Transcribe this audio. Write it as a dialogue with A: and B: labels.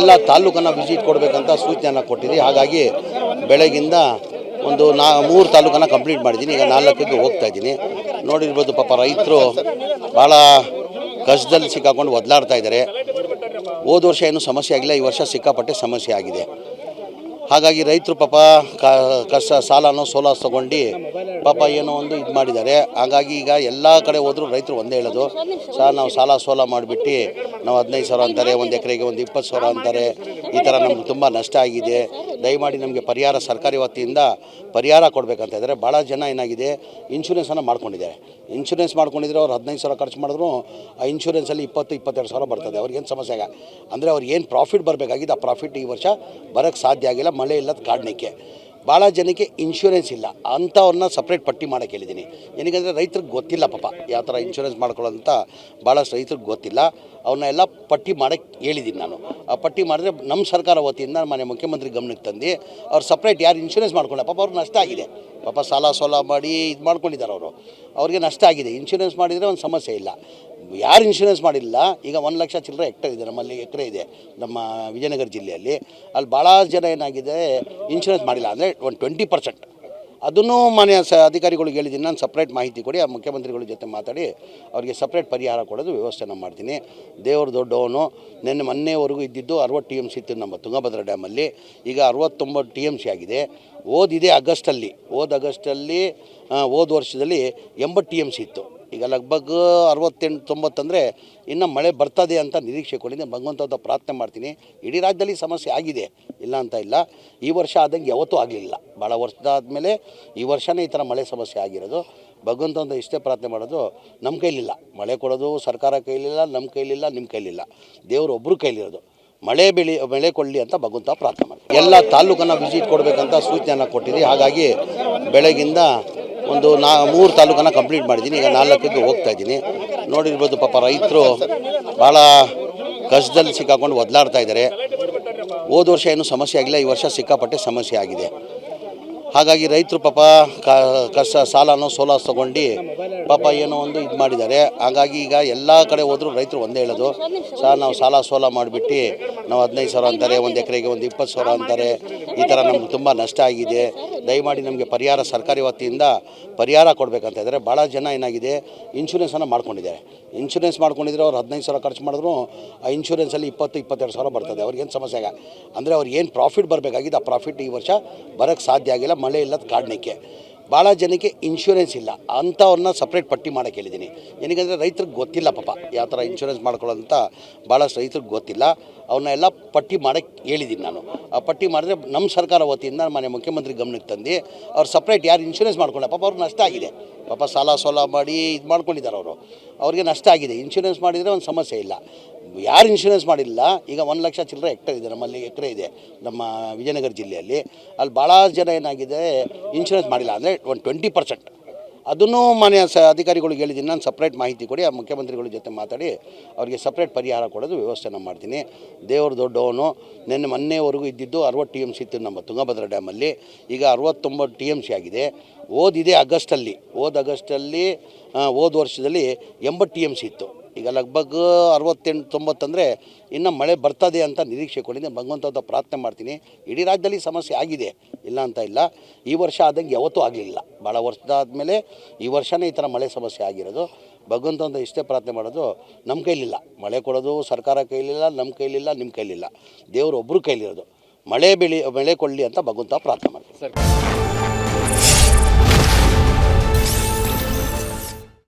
A: ಎಲ್ಲ ತಾಲೂಕನ್ನು ವಿಸಿಟ್ ಕೊಡಬೇಕಂತ ಸೂಚನೆಯನ್ನು ಕೊಟ್ಟಿದ್ದೀವಿ. ಹಾಗಾಗಿ ಬೆಳಗಿಂದ ಒಂದು 3 ತಾಲೂಕನ್ನು ಕಂಪ್ಲೀಟ್ ಮಾಡಿದ್ದೀನಿ. ಈಗ 4ಕ್ಕೆ ಹೋಗ್ತಾ ಇದ್ದೀನಿ. ನೋಡಿರ್ಬೋದು, ಪಾಪ ರೈತರು ಭಾಳ ಕಷ್ಟದಲ್ಲಿ ಸಿಕ್ಕಾಕೊಂಡು ಒದ್ದಾಡ್ತಾ ಇದ್ದಾರೆ. ಹೋದ ವರ್ಷ ಏನೂ ಸಮಸ್ಯೆ ಆಗಿಲ್ಲ, ಈ ವರ್ಷ ಸಿಕ್ಕಾಪಟ್ಟೆ ಸಮಸ್ಯೆ ಆಗಿದೆ. ಹಾಗಾಗಿ ರೈತರು ಪಾಪ ಕಷ್ಟ ಸಾಲನೋ ಸೋಲ ತೊಗೊಂಡು ಪಾಪ ಏನೋ ಒಂದು ಇದು ಮಾಡಿದ್ದಾರೆ. ಹಾಗಾಗಿ ಈಗ ಎಲ್ಲ ಕಡೆ ಹೋದರೂ ರೈತರು ಒಂದೇ ಹೇಳೋದು, ನಾವು ಸಾಲ ಸೋಲ ಮಾಡಿಬಿಟ್ಟು ನಾವು 15,000 ಅಂತಾರೆ, ಒಂದು ಎಕರೆಗೆ ಒಂದು 20,000 ಅಂತಾರೆ. ಈ ಥರ ನಮ್ಗೆ ತುಂಬ ನಷ್ಟ ಆಗಿದೆ, ದಯಮಾಡಿ ನಮಗೆ ಪರಿಹಾರ ಸರ್ಕಾರಿ ವತಿಯಿಂದ ಪರಿಹಾರ ಕೊಡಬೇಕಂತ ಇದ್ದಾರೆ. ಭಾಳ ಜನ ಏನಾಗಿದೆ, ಇನ್ಶೂರೆನ್ಸನ್ನು ಮಾಡ್ಕೊಂಡಿದ್ದಾರೆ. ಇನ್ಶೂರೆನ್ಸ್ ಮಾಡ್ಕೊಂಡಿದ್ರೆ ಅವ್ರು 15,000 ಖರ್ಚು ಮಾಡಿದ್ರು ಆ ಇನ್ಶೂರೆನ್ಸಲ್ಲಿ 22,000 ಬರ್ತದೆ. ಅವ್ರಿಗೇನು ಸಮಸ್ಯೆ ಆಗ ಅಂದರೆ ಅವ್ರಿಗೆ ಏನು ಪ್ರಾಫಿಟ್ ಬರಬೇಕಾಗಿದೆ, ಆ ಪ್ರಾಫಿಟ್ ಈ ವರ್ಷ ಬರೋಕ್ಕೆ ಸಾಧ್ಯ ಆಗಿಲ್ಲ, ಮಳೆ ಇಲ್ಲದ ಕಾರಣಕ್ಕೆ. ಭಾಳ ಜನಕ್ಕೆ ಇನ್ಶೂರೆನ್ಸ್ ಇಲ್ಲ, ಅಂಥವ್ರನ್ನ ಸಪ್ರೇಟ್ ಪಟ್ಟಿ ಮಾಡೋಕ್ಕೆ ಹೇಳಿದ್ದೀನಿ. ಏನಕ್ಕೆ ರೈತರಿಗೆ ಗೊತ್ತಿಲ್ಲ ಪಾಪ ಯಾವ ಥರ ಇನ್ಶೂರೆನ್ಸ್ ಮಾಡ್ಕೊಳ್ಳೋಂಥ ಭಾಳಷ್ಟು ರೈತರಿಗೆ ಗೊತ್ತಿಲ್ಲ. ಅವನ್ನೆಲ್ಲ ಪಟ್ಟಿ ಮಾಡೋಕ್ಕೆ ಹೇಳಿದ್ದೀನಿ ನಾನು. ಆ ಪಟ್ಟಿ ಮಾಡಿದ್ರೆ ನಮ್ಮ ಸರ್ಕಾರ ವತಿಯಿಂದ ಮಾನ್ಯ ಮುಖ್ಯಮಂತ್ರಿ ಗಮನಕ್ಕೆ ತಂದು ಅವ್ರು ಸಪ್ರೇಟ್ ಯಾರು ಇನ್ಶೂರೆನ್ಸ್ ಮಾಡ್ಕೊಳ್ಳೋ ಪಾಪ ಅವ್ರಿಗೆ ನಷ್ಟ ಆಗಿದೆ. ಪಾಪ ಸಾಲ ಸೋಲ ಮಾಡಿ ಇದು ಮಾಡ್ಕೊಂಡಿದ್ದಾರೆ ಅವರು, ಅವ್ರಿಗೆ ನಷ್ಟ ಆಗಿದೆ. ಇನ್ಶೂರೆನ್ಸ್ ಮಾಡಿದರೆ ಒಂದು ಸಮಸ್ಯೆ ಇಲ್ಲ. ಯಾರು ಇನ್ಶೂರೆನ್ಸ್ ಮಾಡಿಲ್ಲ, ಈಗ 1 ಲಕ್ಷ ಚಿಲ್ಲರೆ ಹೆಕ್ಟರ್ ಇದೆ, ನಮ್ಮಲ್ಲಿ ಎಕರೆ ಇದೆ ನಮ್ಮ ವಿಜಯನಗರ ಜಿಲ್ಲೆಯಲ್ಲಿ. ಅಲ್ಲಿ ಭಾಳ ಜನ ಏನಾಗಿದೆ ಇನ್ಶೂರೆನ್ಸ್ ಮಾಡಿಲ್ಲ, ಅಂದರೆ ಒಂದು 20%. ಅದನ್ನು ಮಾನ್ಯ ಅಧಿಕಾರಿಗಳಿಗೆ ಹೇಳಿದ್ದೀನಿ ನಾನು, ಸಪ್ರೇಟ್ ಮಾಹಿತಿ ಕೊಡಿ. ಆ ಮುಖ್ಯಮಂತ್ರಿಗಳ ಜೊತೆ ಮಾತಾಡಿ ಅವರಿಗೆ ಸಪ್ರೇಟ್ ಪರಿಹಾರ ಕೊಡೋದು ವ್ಯವಸ್ಥೆನ ಮಾಡ್ತೀನಿ. ದೇವರು ದೊಡ್ಡವನು. ಮೊನ್ನೆವರೆಗೂ ಇದ್ದಿದ್ದು 60 TMC ಇತ್ತು ನಮ್ಮ ತುಂಗಭದ್ರಾ ಡ್ಯಾಮಲ್ಲಿ, ಈಗ 69 TMC ಆಗಿದೆ. ಹೋದ ಆಗಸ್ಟಲ್ಲಿ ಹೋದ ವರ್ಷದಲ್ಲಿ 80 TMC ಇತ್ತು. ಈಗ ಲಗ್ಭಗ್ 68-90 ಅಂದರೆ ಇನ್ನು ಮಳೆ ಬರ್ತದೆ ಅಂತ ನಿರೀಕ್ಷೆ ಕೊಟ್ಟಿದ್ದೆ. ಭಗವಂತದ ಪ್ರಾರ್ಥನೆ ಮಾಡ್ತೀನಿ. ಇಡೀ ರಾಜ್ಯದಲ್ಲಿ ಸಮಸ್ಯೆ ಆಗಿದೆ, ಇಲ್ಲ ಅಂತ ಇಲ್ಲ. ಈ ವರ್ಷ ಆದಂಗೆ ಯಾವತ್ತೂ ಆಗಲಿಲ್ಲ. ಭಾಳ ವರ್ಷದಾದಮೇಲೆ ಈ ವರ್ಷವೇ ಈ ಥರ ಮಳೆ ಸಮಸ್ಯೆ ಆಗಿರೋದು. ಭಗವಂತಂದ ಇಷ್ಟೇ ಪ್ರಾರ್ಥನೆ ಮಾಡೋದು, ನಮ್ಮ ಕೈಲಿಲ್ಲ ಮಳೆ ಕೊಡೋದು, ಸರ್ಕಾರ ಕೈಲಿಲ್ಲ, ನಮ್ಮ ಕೈಲಿಲ್ಲ, ನಿಮ್ಮ ಕೈಲಿಲ್ಲ, ದೇವರು ಒಬ್ಬರು ಕೈಲಿರೋದು. ಮಳೆ ಕೊಡಲಿ ಅಂತ ಭಗವಂತ ಪ್ರಾರ್ಥನೆ ಮಾಡಿ ಎಲ್ಲ ತಾಲೂಕನ್ನು ವಿಸಿಟ್ ಕೊಡಬೇಕಂತ ಸೂಚನೆಯನ್ನು ಕೊಟ್ಟಿದ್ದೀವಿ. ಹಾಗಾಗಿ ಬೆಳಗಿಂದ ಒಂದು 3 ತಾಲೂಕನ್ನು ಕಂಪ್ಲೀಟ್ ಮಾಡಿದ್ದೀನಿ. ಈಗ 4ಕ್ಕೆ ಹೋಗ್ತಾ ಇದ್ದೀನಿ. ನೋಡಿರ್ಬೋದು, ಪಾಪ ರೈತರು ಭಾಳ ಕಷ್ಟದಲ್ಲಿ ಸಿಕ್ಕಾಕೊಂಡು ಒದ್ದಾಡ್ತಾ ಇದ್ದಾರೆ. ಹೋದ ವರ್ಷ ಏನೂ ಸಮಸ್ಯೆ ಆಗಿಲ್ಲ, ಈ ವರ್ಷ ಸಿಕ್ಕಾಪಟ್ಟೆ ಸಮಸ್ಯೆ ಆಗಿದೆ. ಹಾಗಾಗಿ ರೈತರು ಪಾಪ ಕಷ್ಟ ಸಾಲನೋ ಸೋಲ ತೊಗೊಂಡು ಪಾಪ ಏನೋ ಒಂದು ಇದು ಮಾಡಿದ್ದಾರೆ. ಹಾಗಾಗಿ ಈಗ ಎಲ್ಲ ಕಡೆ ಹೋದರೂ ರೈತರು ಒಂದೇ ಹೇಳೋದು, ನಾವು ಸಾಲ ಸೋಲ ಮಾಡಿಬಿಟ್ಟು ನಾವು 15,000 ಅಂತಾರೆ, ಒಂದು ಎಕರೆಗೆ ಒಂದು 20,000 ಅಂತಾರೆ. ಈ ಥರ ನಮ್ಗೆ ತುಂಬ ನಷ್ಟ ಆಗಿದೆ, ದಯಮಾಡಿ ನಮಗೆ ಪರಿಹಾರ ಸರ್ಕಾರಿ ವತಿಯಿಂದ ಪರಿಹಾರ ಕೊಡಬೇಕಂತ ಇದ್ದಾರೆ. ಭಾಳ ಜನ ಏನಾಗಿದೆ ಇನ್ಶೂರೆನ್ಸನ್ನು ಮಾಡ್ಕೊಂಡಿದ್ದಾರೆ. ಇನ್ಶೂರೆನ್ಸ್ ಮಾಡ್ಕೊಂಡಿದ್ರೆ ಅವ್ರು 15,000 ಖರ್ಚು ಮಾಡಿದ್ರು ಆ ಇನ್ಶೂರೆನ್ಸಲ್ಲಿ 22,000 ಬರ್ತದೆ. ಅವ್ರಿಗೇನು ಸಮಸ್ಯೆ ಆಗ ಅಂದರೆ ಅವ್ರಿಗೆ ಏನು ಪ್ರಾಫಿಟ್ ಬರಬೇಕಾಗಿದೆ, ಆ ಪ್ರಾಫಿಟ್ ಈ ವರ್ಷ ಬರೋಕ್ಕೆ ಸಾಧ್ಯ ಆಗಿಲ್ಲ, ಮಳೆ ಇಲ್ಲದ ಕಾರಣಕ್ಕೆ. ಭಾಳ ಜನಕ್ಕೆ ಇನ್ಶೂರೆನ್ಸ್ ಇಲ್ಲ, ಅಂಥವ್ರನ್ನ ಸಪ್ರೇಟ್ ಪಟ್ಟಿ ಮಾಡೋಕ್ಕೆ ಹೇಳಿದ್ದೀನಿ. ಏನಕ್ಕೆ ರೈತರಿಗೆ ಗೊತ್ತಿಲ್ಲ ಪಾಪ ಯಾವ ಥರ ಇನ್ಶೂರೆನ್ಸ್ ಮಾಡ್ಕೊಳ್ಳೋಂಥ ಭಾಳಷ್ಟು ರೈತರಿಗೆ ಗೊತ್ತಿಲ್ಲ. ಅವನ್ನೆಲ್ಲ ಪಟ್ಟಿ ಮಾಡೋಕ್ಕೆ ಹೇಳಿದ್ದೀನಿ ನಾನು. ಆ ಪಟ್ಟಿ ಮಾಡಿದ್ರೆ ನಮ್ಮ ಸರ್ಕಾರ ವತಿಯಿಂದ ಮಾನ್ಯ ಮುಖ್ಯಮಂತ್ರಿ ಗಮನಕ್ಕೆ ತಂದು ಅವ್ರು ಸಪ್ರೇಟ್ ಯಾರು ಇನ್ಶೂರೆನ್ಸ್ ಮಾಡ್ಕೊಳ್ಳೋ ಪಾಪ ಅವ್ರಿಗೆ ನಷ್ಟ ಆಗಿದೆ. ಪಾಪ ಸಾಲ ಸೋಲ ಮಾಡಿ ಇದು ಮಾಡ್ಕೊಂಡಿದ್ದಾರೆ ಅವರು, ಅವ್ರಿಗೆ ನಷ್ಟ ಆಗಿದೆ. ಇನ್ಶೂರೆನ್ಸ್ ಮಾಡಿದರೆ ಒಂದು ಸಮಸ್ಯೆ ಇಲ್ಲ. ಯಾರು ಇನ್ಶೂರೆನ್ಸ್ ಮಾಡಿಲ್ಲ, ಈಗ 1 ಲಕ್ಷ ಚಿಲ್ಲರೆ ಹೆಕ್ಟರ್ ಇದೆ, ನಮ್ಮಲ್ಲಿ ಎಕರೆ ಇದೆ ನಮ್ಮ ವಿಜಯನಗರ ಜಿಲ್ಲೆಯಲ್ಲಿ. ಅಲ್ಲಿ ಭಾಳ ಜನ ಏನಾಗಿದೆ ಇನ್ಶೂರೆನ್ಸ್ ಮಾಡಿಲ್ಲ, ಅಂದರೆ ಒಂದು 20%. ಅದನ್ನು ಮಾನ್ಯ ಅಧಿಕಾರಿಗಳಿಗೆ ಹೇಳಿದ್ದೀನಿ ನಾನು, ಸಪ್ರೇಟ್ ಮಾಹಿತಿ ಕೊಡಿ. ಆ ಮುಖ್ಯಮಂತ್ರಿಗಳ ಜೊತೆ ಮಾತಾಡಿ ಅವರಿಗೆ ಸಪ್ರೇಟ್ ಪರಿಹಾರ ಕೊಡೋದು ವ್ಯವಸ್ಥೆನ ಮಾಡ್ತೀನಿ. ದೇವರು ದೊಡ್ಡವನು. ಮೊನ್ನೆವರೆಗೂ ಇದ್ದಿದ್ದು 60 TMC ಇತ್ತು ನಮ್ಮ ತುಂಗಭದ್ರಾ ಡ್ಯಾಮಲ್ಲಿ, ಈಗ 69 TMC ಆಗಿದೆ. ಹೋದ ಆಗಸ್ಟಲ್ಲಿ ಹೋದ ವರ್ಷದಲ್ಲಿ 80 TMC ಇತ್ತು. ಈಗ ಲಗ್ಭಗ್ 68-90 ಅಂದರೆ ಇನ್ನು ಮಳೆ ಬರ್ತದೆ ಅಂತ ನಿರೀಕ್ಷೆ ಕೊಟ್ಟಿದ್ದೆ. ಭಗವಂತದ ಪ್ರಾರ್ಥನೆ ಮಾಡ್ತೀನಿ. ಇಡೀ ರಾಜ್ಯದಲ್ಲಿ ಸಮಸ್ಯೆ ಆಗಿದೆ, ಇಲ್ಲ ಅಂತ ಇಲ್ಲ. ಈ ವರ್ಷ ಆದಂಗೆ ಯಾವತ್ತೂ ಆಗಲಿಲ್ಲ. ಭಾಳ ವರ್ಷದಾದಮೇಲೆ ಈ ವರ್ಷವೇ ಈ ಥರ ಮಳೆ ಸಮಸ್ಯೆ ಆಗಿರೋದು. ಭಗವಂತಂದ ಇಷ್ಟೇ ಪ್ರಾರ್ಥನೆ ಮಾಡೋದು, ನಮ್ಮ ಕೈಲಿಲ್ಲ ಮಳೆ ಕೊಡೋದು, ಸರ್ಕಾರ ಕೈಲಿಲ್ಲ, ನಮ್ಮ ಕೈಲಿಲ್ಲ, ನಿಮ್ಮ ಕೈಲಿಲ್ಲ, ದೇವರು ಒಬ್ಬರು ಕೈಲಿರೋದು. ಮಳೆ ಕೊಡಲಿ ಅಂತ ಭಗವಂತ ಪ್ರಾರ್ಥನೆ ಮಾಡ್ತೀನಿ ಸರ್.